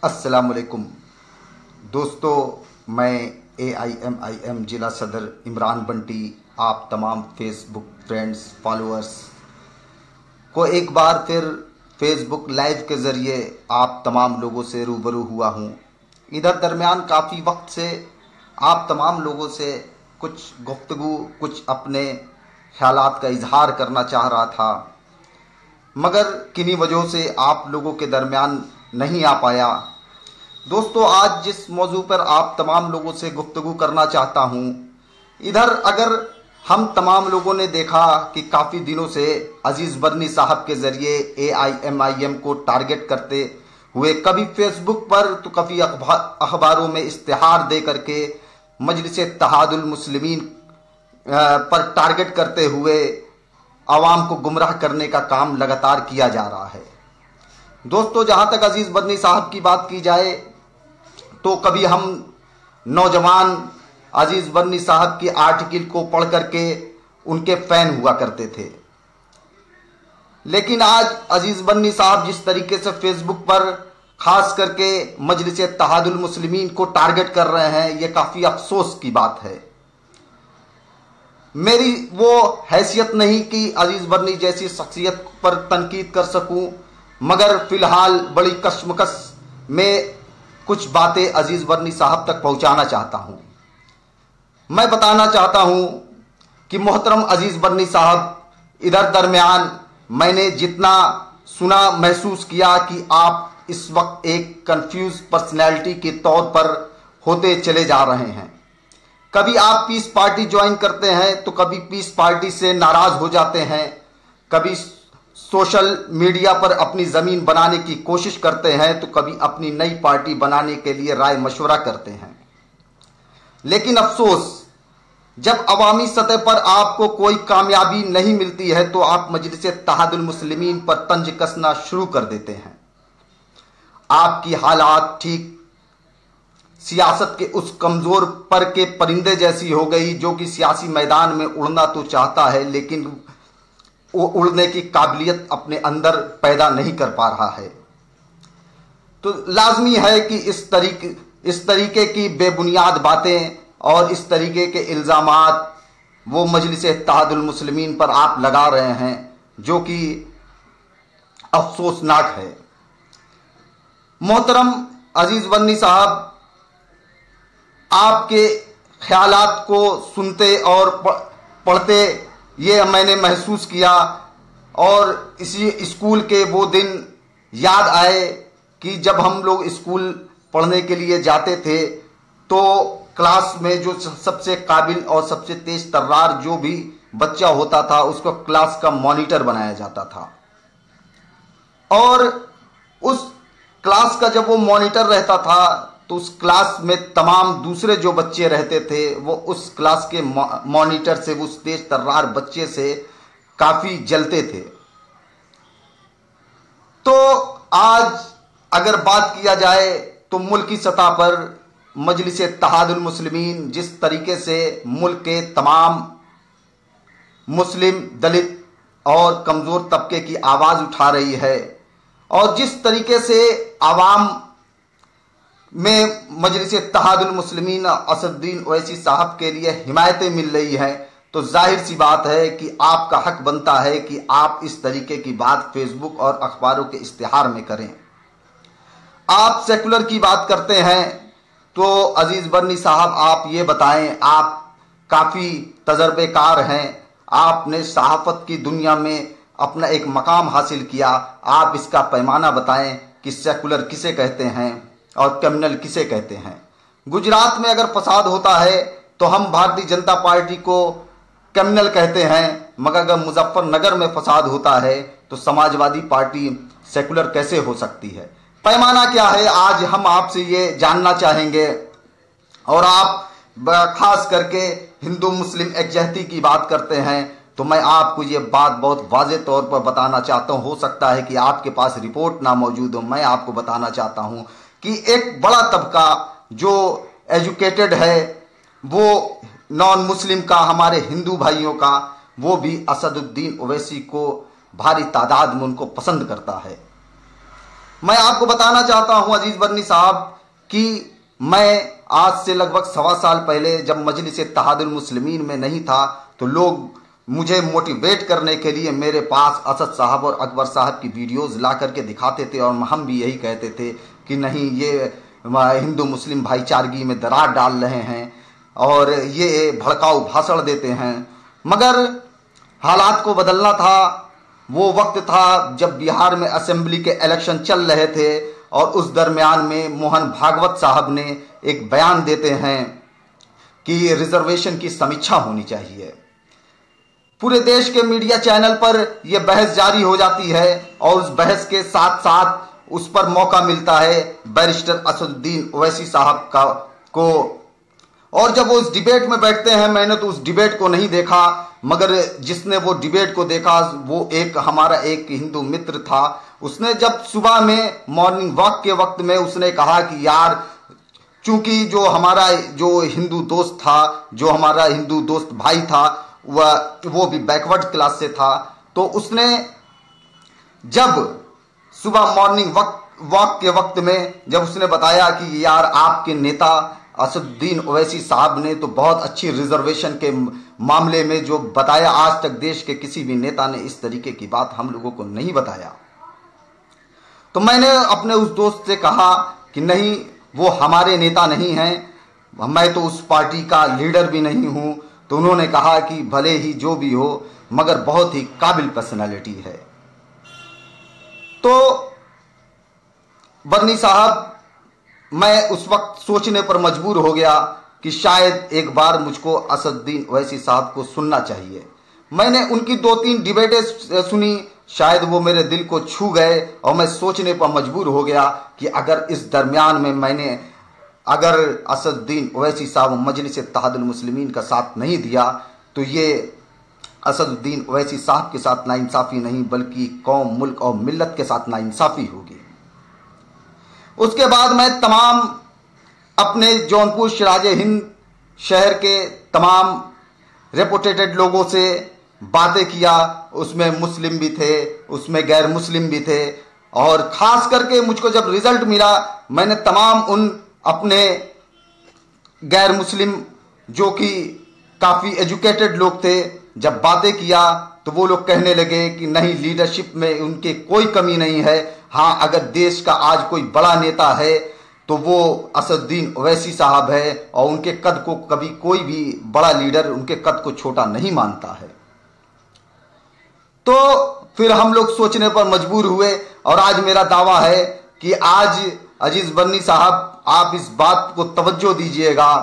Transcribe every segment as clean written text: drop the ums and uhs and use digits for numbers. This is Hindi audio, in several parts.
अस्सलामुअलैकुम दोस्तों, मैं AIMIM जिला सदर इमरान बंटी आप तमाम फेसबुक फ्रेंड्स फॉलोअर्स को एक बार फिर फेसबुक लाइव के ज़रिए आप तमाम लोगों से रूबरू हुआ हूँ। इधर दरमियान काफ़ी वक्त से आप तमाम लोगों से कुछ गुफ्तगू, कुछ अपने ख्यालात का इजहार करना चाह रहा था, मगर किन्हीं वजहों से आप लोगों के दरमियान नहीं आ पाया। दोस्तों, आज जिस मौजू पर आप तमाम लोगों से गुफ्तगू करना चाहता हूँ, इधर अगर हम तमाम लोगों ने देखा कि काफ़ी दिनों से अजीज़ बरनी साहब के ज़रिए AIMIM को टारगेट करते हुए कभी फेसबुक पर तो कभी अखबारों में इश्तिहार दे करके मजलिस इत्तेहादुल मुस्लिमीन पर टारगेट करते हुए आवाम को गुमराह करने का काम लगातार किया जा रहा है। दोस्तों, जहाँ तक अजीज़ बरनी साहब की बात की जाए तो कभी हम नौजवान अजीज़ बरनी साहब की आर्टिकल को पढ़ करके उनके फ़ैन हुआ करते थे, लेकिन आज अजीज़ बरनी साहब जिस तरीके से फेसबुक पर खास करके मजलिस इत्तेहादुल मुस्लिमीन को टारगेट कर रहे हैं, ये काफ़ी अफसोस की बात है। मेरी वो हैसियत नहीं कि अजीज़ बरनी जैसी शख्सियत पर तनकीद कर सकूं, मगर फ़िलहाल बड़ी कशमकश में कुछ बातें अजीज़ बरनी साहब तक पहुंचाना चाहता हूं। मैं बताना चाहता हूं कि मोहतरम अजीज़ बरनी साहब, इधर दरमियान मैंने जितना सुना महसूस किया कि आप इस वक्त एक कंफ्यूज पर्सनैलिटी के तौर पर होते चले जा रहे हैं। कभी आप पीस पार्टी ज्वाइन करते हैं तो कभी पीस पार्टी से नाराज हो जाते हैं, कभी सोशल मीडिया पर अपनी ज़मीन बनाने की कोशिश करते हैं तो कभी अपनी नई पार्टी बनाने के लिए राय मशवरा करते हैं। लेकिन अफसोस, जब अवामी सतह पर आपको कोई कामयाबी नहीं मिलती है तो आप मजलिस इत्तेहादुल मुस्लिमीन पर तंज कसना शुरू कर देते हैं। आपकी हालात ठीक सियासत के उस कमज़ोर पर के परिंदे जैसी हो गई जो कि सियासी मैदान में उड़ना तो चाहता है, लेकिन वो उड़ने की काबिलियत अपने अंदर पैदा नहीं कर पा रहा है। तो लाजमी है कि इस तरीके की बेबुनियाद बातें और इस तरीके के इल्ज़ामात वो मजलिस इत्तेहादुल मुस्लिमीन पर आप लगा रहे हैं, जो कि अफसोसनाक है। मोहतरम अजीज़ बरनी साहब, आपके ख्यालात को सुनते और पढ़ते ये मैंने महसूस किया, और इसी स्कूल के वो दिन याद आए कि जब हम लोग स्कूल पढ़ने के लिए जाते थे तो क्लास में जो सबसे काबिल और सबसे तेज तर्रार जो भी बच्चा होता था उसको क्लास का मॉनिटर बनाया जाता था, और उस क्लास का जब वो मॉनिटर रहता था तो उस क्लास में तमाम दूसरे जो बच्चे रहते थे वो उस क्लास के मॉनिटर से, उस तेज तर्रार बच्चे से काफ़ी जलते थे। तो आज अगर बात किया जाए तो मुल्क की सतह पर मजलिस इत्तेहादुल मुस्लिमीन जिस तरीके से मुल्क के तमाम मुस्लिम, दलित और कमज़ोर तबके की आवाज़ उठा रही है, और जिस तरीके से आवाम में मजलिस इत्तेहादुल मुस्लिमीन असदुद्दीन ओवैसी साहब के लिए हिमायतें मिल रही हैं, तो जाहिर सी बात है कि आपका हक बनता है कि आप इस तरीके की बात फेसबुक और अखबारों के इश्तिहार में करें। आप सेकुलर की बात करते हैं तो अजीज़ बरनी साहब, आप ये बताएं, आप काफ़ी तजर्बेकार हैं, आपने सहाफ़त की दुनिया में अपना एक मकाम हासिल किया। आप इसका पैमाना बताएं कि सेकुलर किसे कहते हैं और कम्युनल किसे कहते हैं। गुजरात में अगर फसाद होता है तो हम भारतीय जनता पार्टी को कम्युनल कहते हैं, मगर अगर मुजफ्फरनगर में फसाद होता है तो समाजवादी पार्टी सेकुलर कैसे हो सकती है? पैमाना क्या है, आज हम आपसे ये जानना चाहेंगे। और आप खास करके हिंदू मुस्लिम एकजहती की बात करते हैं, तो मैं आपको ये बात बहुत वाज़ेह तौर पर बताना चाहता हूँ। हो सकता है कि आपके पास रिपोर्ट ना मौजूद हो, मैं आपको बताना चाहता हूँ कि एक बड़ा तबका जो एजुकेटेड है, वो नॉन मुस्लिम का, हमारे हिंदू भाइयों का, वो भी असदुद्दीन ओवैसी को भारी तादाद में उनको पसंद करता है। मैं आपको बताना चाहता हूं अजीज बर्नी साहब कि मैं आज से लगभग 1.25 साल पहले जब मजलिस इत्तेहादुल मुस्लिमीन में नहीं था तो लोग मुझे मोटिवेट करने के लिए मेरे पास असद साहब और अकबर साहब की वीडियोस ला करके दिखाते थे और हम भी यही कहते थे कि नहीं, ये हिंदू मुस्लिम भाईचारगी में दरार डाल रहे हैं और ये भड़काऊ भाषण देते हैं। मगर हालात को बदलना था। वो वक्त था जब बिहार में असेंबली के इलेक्शन चल रहे थे और उस दरमियान में मोहन भागवत साहब ने एक बयान देते हैं कि रिजर्वेशन की समीक्षा होनी चाहिए। पूरे देश के मीडिया चैनल पर यह बहस जारी हो जाती है और उस बहस के साथ साथ उस पर मौका मिलता है बैरिस्टर असदुद्दीन ओवैसी साहब को। और जब वो उस डिबेट में बैठते हैं, मैंने तो उस डिबेट को नहीं देखा, मगर जिसने वो डिबेट को देखा वो हमारा एक हिंदू मित्र था। उसने जब सुबह में मॉर्निंग वॉक के वक्त में उसने कहा कि यार, चूंकि जो हमारा जो हिंदू दोस्त था, जो हमारा हिंदू दोस्त भाई था, वो भी बैकवर्ड क्लास से था, तो उसने जब सुबह मॉर्निंग वॉक के वक्त में जब उसने बताया कि यार, आपके नेता असदुद्दीन ओवैसी साहब ने तो बहुत अच्छी रिजर्वेशन के मामले में जो बताया, आज तक देश के किसी भी नेता ने इस तरीके की बात हम लोगों को नहीं बताया। तो मैंने अपने उस दोस्त से कहा कि नहीं, वो हमारे नेता नहीं हैं, मैं तो उस पार्टी का लीडर भी नहीं हूं। तो उन्होंने कहा कि भले ही जो भी हो, मगर बहुत ही काबिल पर्सनालिटी है। तो बर्नी साहब, मैं उस वक्त सोचने पर मजबूर हो गया कि शायद एक बार मुझको असदुद्दीन ओवैसी साहब को सुनना चाहिए। मैंने उनकी 2-3 डिबेटें सुनी, शायद वो मेरे दिल को छू गए और मैं सोचने पर मजबूर हो गया कि अगर इस दरमियान में अगर असदुद्दीन ओवैसी साहब मजलिस इत्तेहादुल मुस्लिमीन का साथ नहीं दिया तो ये असदुद्दीन ओवैसी साहब के साथ नाइंसाफ़ी नहीं बल्कि कौम, मुल्क और मिल्लत के साथ नाइंसाफ़ी होगी। उसके बाद मैं तमाम अपने जौनपुर सिराज हिंद शहर के तमाम रेपुटेटेड लोगों से बातें किया। उसमें मुस्लिम भी थे, उसमें गैर मुस्लिम भी थे, और खास करके मुझको जब रिजल्ट मिला, मैंने तमाम उन अपने गैर मुस्लिम जो कि काफ़ी एजुकेटेड लोग थे, जब बातें किया तो वो लोग कहने लगे कि नहीं, लीडरशिप में उनके कोई कमी नहीं है। हाँ, अगर देश का आज कोई बड़ा नेता है तो वो असदुद्दीन ओवैसी साहब है और उनके कद को कभी कोई भी बड़ा लीडर उनके कद को छोटा नहीं मानता है। तो फिर हम लोग सोचने पर मजबूर हुए और आज मेरा दावा है कि आज अजीज बर्नी साहब, आप इस बात को तवज्जो दीजिएगा,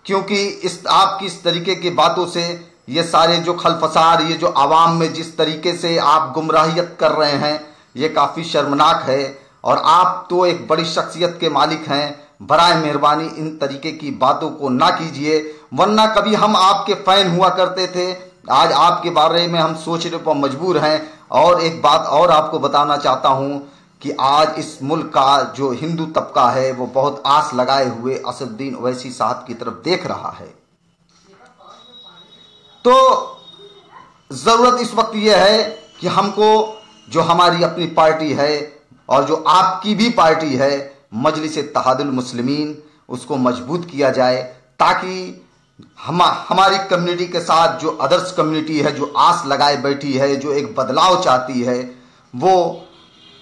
क्योंकि आपकी इस तरीके की बातों से ये सारे जो खलफसार, ये जो आवाम में जिस तरीके से आप गुमराहियत कर रहे हैं, ये काफ़ी शर्मनाक है। और आप तो एक बड़ी शख्सियत के मालिक हैं, बराए मेहरबानी इन तरीके की बातों को ना कीजिए, वरना कभी हम आपके फ़ैन हुआ करते थे, आज आपके बारे में हम सोचने पर मजबूर हैं। और एक बात और आपको बताना चाहता हूं कि आज इस मुल्क का जो हिंदू तबका है वो बहुत आस लगाए हुए असदुद्दीन ओवैसी साहब की तरफ देख रहा है। तो ज़रूरत इस वक्त यह है कि हमको जो हमारी अपनी पार्टी है और जो आपकी भी पार्टी है मजलिस इत्तेहादुल मुस्लिमीन, उसको मजबूत किया जाए, ताकि हमारी कम्युनिटी के साथ जो अदर्स कम्युनिटी है, जो आस लगाए बैठी है, जो एक बदलाव चाहती है, वो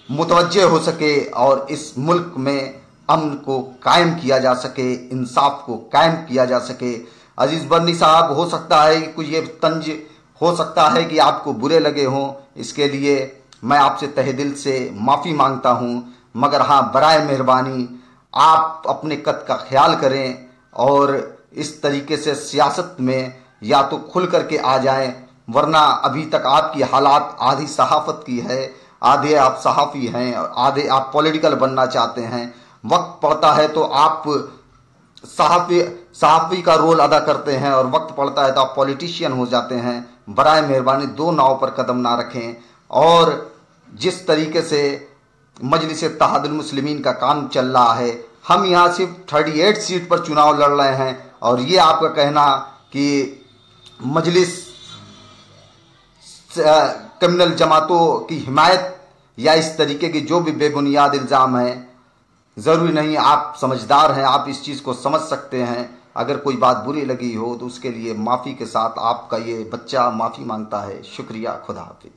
मुतवज्जे हो सके और इस मुल्क में अमन को कायम किया जा सके, इंसाफ को कायम किया जा सके। अजीज बर्नी साहब, हो सकता है कि कुछ ये तंज हो सकता है कि आपको बुरे लगे हों, इसके लिए मैं आपसे तहे दिल से माफ़ी मांगता हूं, मगर हाँ, बराए मेहरबानी आप अपने कद का ख्याल करें और इस तरीके से सियासत में या तो खुल करके आ जाएं, वरना अभी तक आपकी हालात आधी सहाफ़त की है, आधे आप सहाफ़ी हैं और आधे आप पॉलिटिकल बनना चाहते हैं। वक्त पड़ता है तो आप सहाफ़ी का रोल अदा करते हैं और वक्त पड़ता है तो आप पॉलिटिशियन हो जाते हैं। बराए मेहरबानी दो नाव पर कदम ना रखें। और जिस तरीके से मजलिस इत्तेहादुल मुस्लिमीन का काम चल रहा है, हम यहाँ सिर्फ 38 सीट पर चुनाव लड़ रहे हैं और ये आपका कहना कि मजलिस कम्युनल जमातों की हिमायत या इस तरीके की जो भी बेबुनियाद इल्ज़ाम हैं, ज़रूरी नहीं, आप समझदार हैं, आप इस चीज़ को समझ सकते हैं। अगर कोई बात बुरी लगी हो तो उसके लिए माफ़ी के साथ आपका ये बच्चा माफ़ी मांगता है। शुक्रिया, खुदा हाफिज़।